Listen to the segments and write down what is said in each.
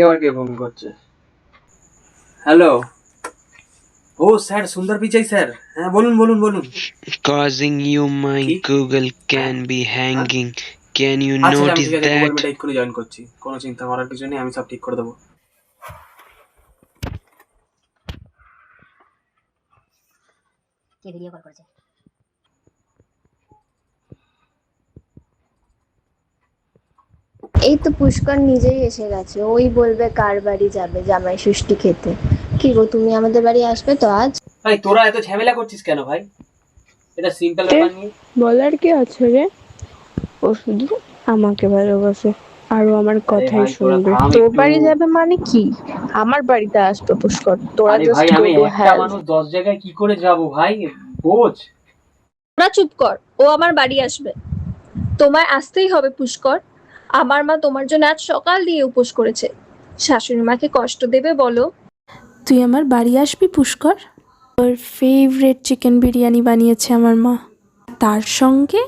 এবার কে ফোন করছে? হ্যালো। ও স্যার, সুন্দর পিচাই স্যার। হ্যাঁ বলুন বলুন বলুন। Causing you my কি? Google can be hanging. Can you আচ্ছা আমি notice ঠিক আছে গুগল that? মিটে এক্ষুনি জয়েন করছি, কোনো চিন্তা করার কিছু নেই, আমি সব ঠিক করে দেবো। কে ভিডিও কল করেছে? এই তো পুষ্কর নিজেই এসে গেছে, ওই বলবে কার বাড়ি যাবে জামাই ষষ্ঠী খেতে। কি গো, তুমি আমাদের বাড়ি আসবে তো আজ? ভাই তোরা এত ঝামেলা করছিস কেন ভাই? এটা সিম্পল ব্যাপার নিয়ে। বলার কি আছে রে? ও শুধু আমাকে ভালোবাসে আর ও আমার কথাই শুনবে। তোর বাড়ি যাবে মানে কি? আমার বাড়িতে আসবে পুষ্কর। তোরা আরে ভাই আমি একটা মানুষ 10 জায়গায় কি করে যাব ভাই, বোঝ। তোরা চুপ কর, ও আমার বাড়ি আসবে। তোমায় আসতেই হবে পুষ্কর। আমার মা তোমার জন্য আজ সকাল দিয়ে উপোস করেছে। শাশুড়ি মাকে কষ্ট দেবে বলো? তুই আমার বাড়ি আসবি পুষ্কর? তোর ফেভারিট চিকেন বিরিয়ানি বানিয়েছে আমার মা, তার সঙ্গে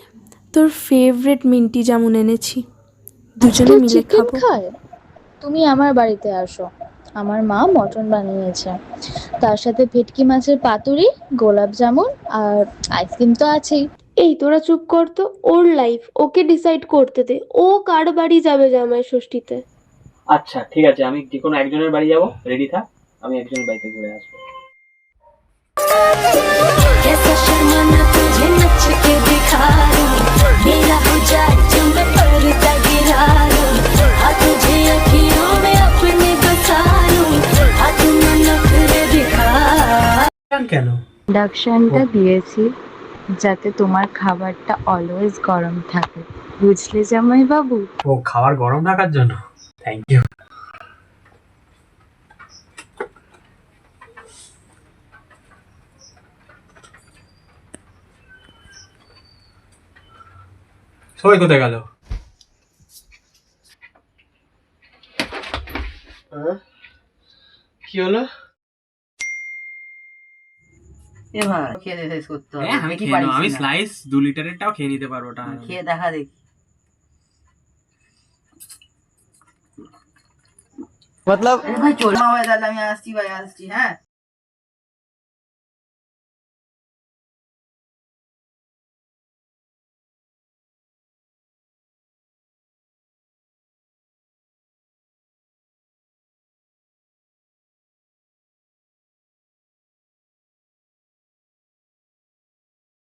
তোর ফেভারিট মিন্টি জামুন এনেছি, দুজনে মিলে চিকেন খাবো। খায়? তুমি আমার বাড়িতে আসো, আমার মা মটন বানিয়েছে, তার সাথে ভেটকি মাছের পাতুরি, গোলাপ জামুন আর আইসক্রিম তো আছেই। এই তোরা চুপ কর তো, ওর লাইফ ওকে ডিসাইড করতে দে। ও কার বাড়ি যাবে জামাই ষষ্ঠীতে? আচ্ছা ঠিক আছে, আমি যে কোনো একজনের বাড়ি যাব, রেডি থাক, আমি একজনের বাড়িতে ঘুরে আসবো। কেন ইন্ডাকশনটা দিয়েছি যাতে তোমার খাবারটা অলওয়েজ গরম থাকে, বুঝলে জামাই বাবু? ও খাবার গরম রাখার জন্য, থ্যাংক ইউ। সবাই কোথায় গেল? কি হলো? এবার খেয়ে দিয়ে শেষ করতে হবে। আমি কি খেয়ে পারিস নেবো, আমি না? স্লাইস 2 লিটারেরটাও খেয়ে নিতে পারবো ওটা। খেয়ে দেখা দেখি। মতলব ভাই চল মা, ভাই তাহলে আমি আসছি ভাই, আসছি হ্যাঁ।